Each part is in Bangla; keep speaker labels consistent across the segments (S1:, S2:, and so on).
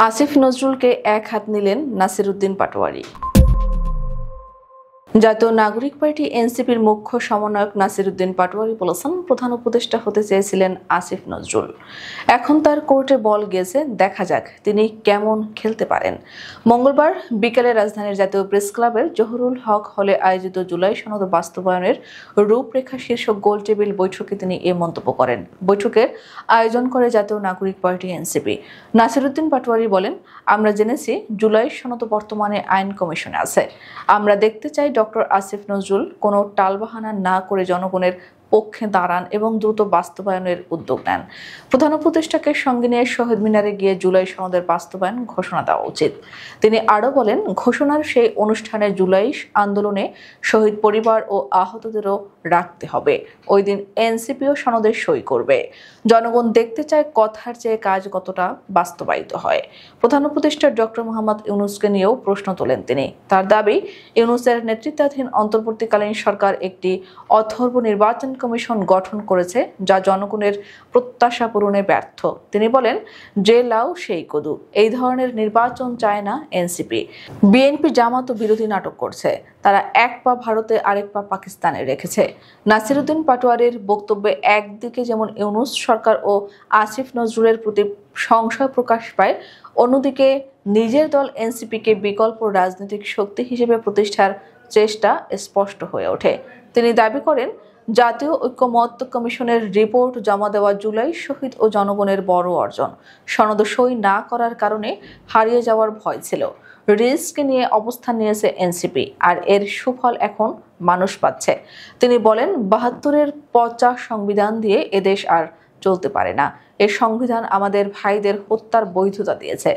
S1: আসিফ নজরুলকে এক হাত নিলেন নাসিরউদ্দিন পাটোয়ারী। জাতীয় নাগরিক পার্টি এনসিপির মুখ্য সমন্বয়ক নাসিরউদ্দিন পাটোয়ারী বলেছেন, প্রধান উপদেষ্টা হতে চেয়েছিলেন আসিফ নজরুল। এখন তার কোর্টে বল গেছে, দেখা যাক তিনি কেমন খেলতে পারেন। মঙ্গলবার বিকেলে রাজধানীর জাতীয় প্রেস ক্লাবের জহুরুল হক হলে আয়োজিত জুলাই সনদ বাস্তবায়নের রূপরেখা শীর্ষক গোলটেবিল বৈঠকে তিনি এ মন্তব্য করেন। বৈঠকের আয়োজন করে জাতীয় নাগরিক পার্টি এনসিপি। নাসিরউদ্দিন পাটোয়ারী বলেন, আমরা জেনেছি জুলাই সনদ বর্তমানে আইন কমিশনে আছে। আমরা দেখতে চাই ডক্টর আসিফ নজরুল কোনো টালবাহানা না করে জনগণের পক্ষে দাঁড়ান এবং দ্রুত বাস্তবায়নের উদ্যোগ নেন। প্রধান উপদেষ্টাকে সঙ্গে নিয়ে শহীদ মিনারে গিয়ে জুলাই সনদের বাস্তবায়ন ঘোষণা দেওয়া উচিত। তিনি আরও বলেন, ঘোষণার সেই অনুষ্ঠানে জুলাই আন্দোলনে শহীদ পরিবার ও আহতদেরও রাখতে হবে। ওই দিন এনসিপিও সনদে সই করবে। জনগণ দেখতে চায় কথার চেয়ে কাজ কতটা বাস্তবায়িত হয়। প্রধান উপদেষ্টা ডক্টর মোহাম্মদ ইউনূসকে নিয়েও প্রশ্ন তোলেন তিনি। তার দাবি, ইউনূসের নেতৃত্বাধীন অন্তর্বর্তীকালীন সরকার একটি অথর্ব নির্বাচন কমিশন গঠন করেছে যা জনগণের প্রত্যাশা পূরণে ব্যর্থ। তিনি বলেন, যে লাউ সেই কদু, এই ধরনের নির্বাচন চায় না এনসিপি। বিএনপি জামাত বিরোধী নাটক করছে। তারা এক পা ভারতে আরেক পা পাকিস্তানে রেখেছে। নাসিরউদ্দিন পাটোয়ারীর বক্তব্যে একদিকে যেমন ইউনূস সরকার ও আসিফ নজরুলের প্রতি সংশয় প্রকাশ পায়, অন্যদিকে নিজের দল এনসিপিকে বিকল্প রাজনৈতিক শক্তি হিসেবে প্রতিষ্ঠার চেষ্টা স্পষ্ট হয়ে ওঠে। তিনি দাবি করেন, জাতীয় ঐক্যমত্য কমিশনের রিপোর্ট জমা দেওয়া জুলাই শহীদ ও জনগণের বড় অর্জন। সনদ সই না করার কারণে হারিয়ে যাওয়ার ভয় ছিল। রিস্ক নিয়ে অবস্থান নিয়েছে এনসিপি, আর এর সুফল এখন মানুষ পাচ্ছে। তিনি বলেন, ৭২-এর পচা সংবিধান দিয়ে এদেশ আর চলতে পারে না। এই সংবিধান আমাদের ভাইদের হত্যার বৈধতা দিয়েছে।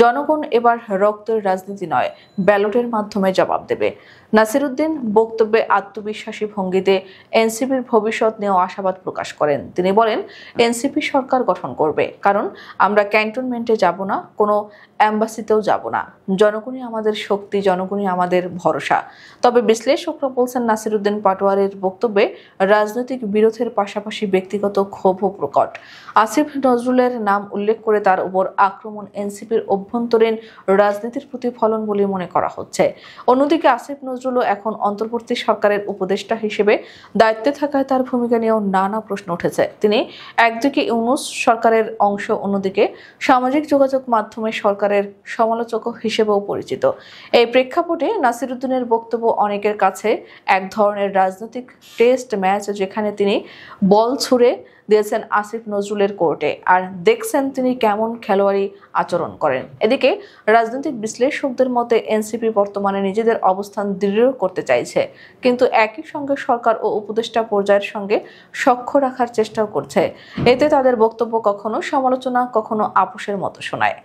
S1: জনগণ এবার রক্তের রাজনীতি নয়, ব্যালটের মাধ্যমে জবাব দেবে। নাসিরউদ্দিন বক্তব্যে আত্মবিশ্বাসী ভঙ্গিতে এনসিপির ভবিষ্যৎ নিয়েও আশাবাদ প্রকাশ করেন। তিনি বলেন, এনসিপি সরকার গঠন করবে, কারণ আমরা ক্যান্টনমেন্টে যাব না, কোনো অ্যাম্বাসিতেও যাব না। জনগণই আমাদের শক্তি, জনগণই আমাদের ভরসা। তবে বিশ্লেষকরা বলছেন, নাসিরউদ্দিন পাটোয়ারীর বক্তব্যে রাজনৈতিক বিরোধের পাশাপাশি ব্যক্তিগত ক্ষোভও প্রকট। আসিফ নজরুলের নাম উল্লেখ করে তার উপর আক্রমণ এনসিপির অভ্যন্তরীণ রাজনীতির প্রতিফলন বলে মনে করা হচ্ছে। অন্যদিকে আসিফ নজরুলও এখন অন্তর্বর্তী সরকারের উপদেষ্টা হিসেবে দায়িত্বে থাকায় তার ভূমিকা নিয়েও নানা প্রশ্ন উঠেছে। তিনি একদিকে ইউনূস সরকারের অংশ, অন্যদিকে সামাজিক যোগাযোগ মাধ্যমে সরকারের সমালোচক হিসেবেও পরিচিত। এই প্রেক্ষাপটে নাসিরউদ্দিনের বক্তব্য অনেকের কাছে এক ধরনের রাজনৈতিক টেস্ট ম্যাচ, যেখানে তিনি বল ছুড়ে দিয়েছেন আসিফ নজরুলের কোর্টে, আর দেখছেন তিনি কেমন খেলোয়াড়ি আচরণ করেন। এদিকে রাজনৈতিক বিশ্লেষকদের মতে এনসিপি বর্তমানে নিজেদের অবস্থান দৃঢ় করতে চাইছে, কিন্তু একই সঙ্গে সরকার ও উপদেষ্টা পর্যায়ের সঙ্গে সখ্য রাখার চেষ্টাও করছে। এতে তাদের বক্তব্য কখনো সমালোচনা, কখনো আপোষের মতো শোনায়।